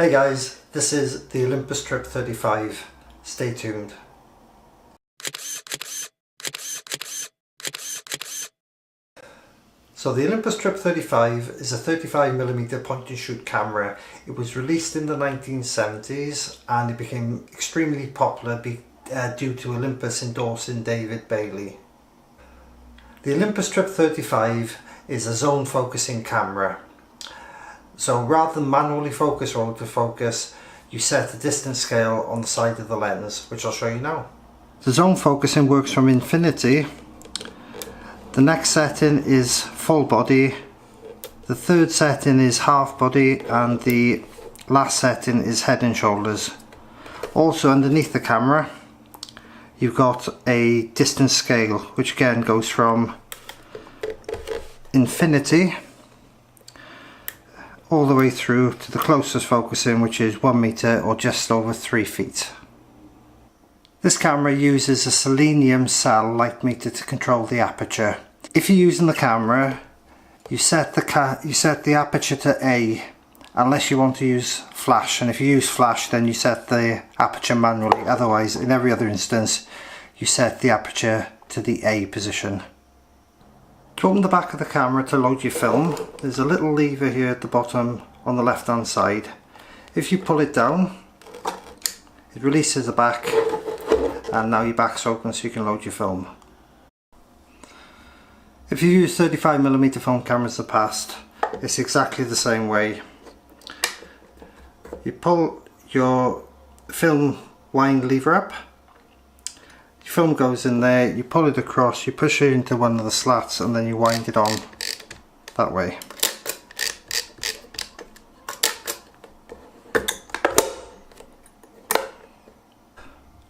Hey guys, this is the Olympus Trip 35. Stay tuned. So the Olympus Trip 35 is a 35mm point and shoot camera. It was released in the 1970s and it became extremely popular due to Olympus endorsing David Bailey. The Olympus Trip 35 is a zone focusing camera. So rather than manually focus or autofocus, you set the distance scale on the side of the lens, which I'll show you now. The zone focusing works from infinity. The next setting is full body. The third setting is half body, and the last setting is head and shoulders. Also underneath the camera, you've got a distance scale, which again goes from infinity all the way through to the closest focusing, which is 1 meter or just over 3 feet. This camera uses a selenium cell light meter to control the aperture. If you're using the camera, you set the aperture to A unless you want to use flash, and if you use flash then you set the aperture manually. Otherwise, in every other instance, you set the aperture to the A position. To open the back of the camera to load your film, there's a little lever here at the bottom on the left hand side. If you pull it down, it releases the back, and now your back's open so you can load your film. If you use 35mm film cameras in the past, it's exactly the same way. You pull your film wind lever up, your film goes in there, you pull it across, you push it into one of the slats, and then you wind it on that way.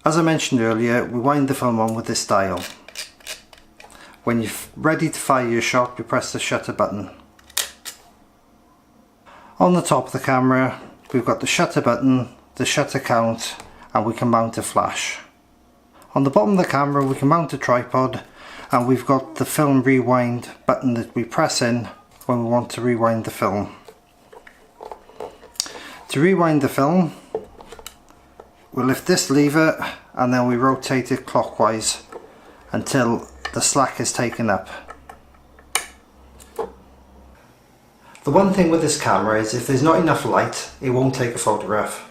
As I mentioned earlier, we wind the film on with this dial. When you're ready to fire your shot, you press the shutter button. On the top of the camera, we've got the shutter button, the shutter count, and we can mount a flash. On the bottom of the camera, we can mount a tripod, and we've got the film rewind button that we press in when we want to rewind the film. To rewind the film, we lift this lever and then we rotate it clockwise until the slack is taken up. The one thing with this camera is if there's not enough light, it won't take a photograph.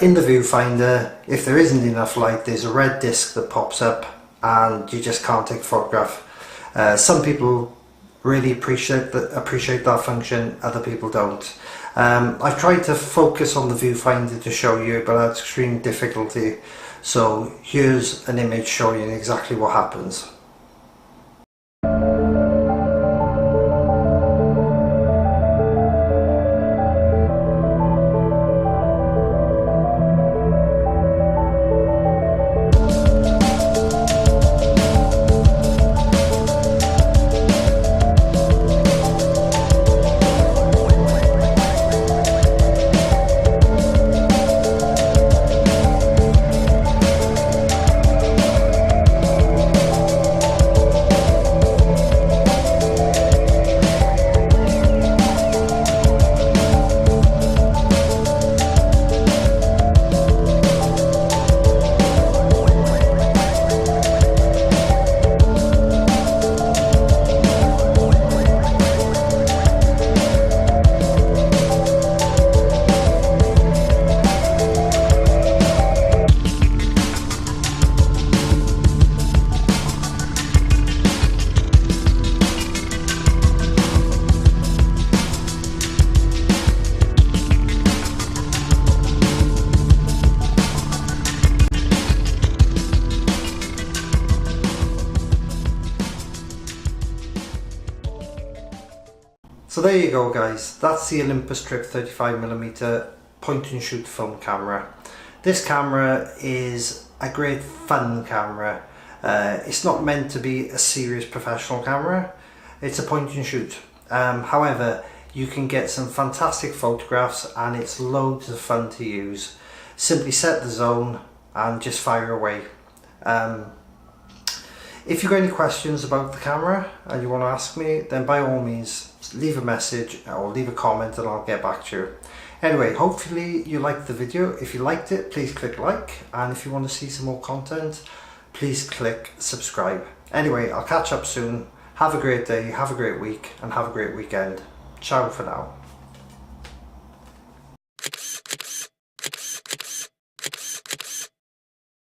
In the viewfinder, if there isn't enough light, there's a red disc that pops up and you just can't take a photograph. Some people really appreciate that function, other people don't. I've tried to focus on the viewfinder to show you, but that's extreme difficulty. So here's an image showing you exactly what happens. So there you go guys, that's the Olympus Trip 35mm point and shoot film camera. This camera is a great fun camera. It's not meant to be a serious professional camera, it's a point and shoot. However, you can get some fantastic photographs and it's loads of fun to use. Simply set the zone and just fire away. If you've got any questions about the camera and you want to ask me, then by all means leave a message or leave a comment and I'll get back to you. Anyway, hopefully you liked the video. If you liked it, please click like, and if you want to see some more content, please click subscribe. Anyway, I'll catch up soon. Have a great day, have a great week, and have a great weekend. Ciao for now.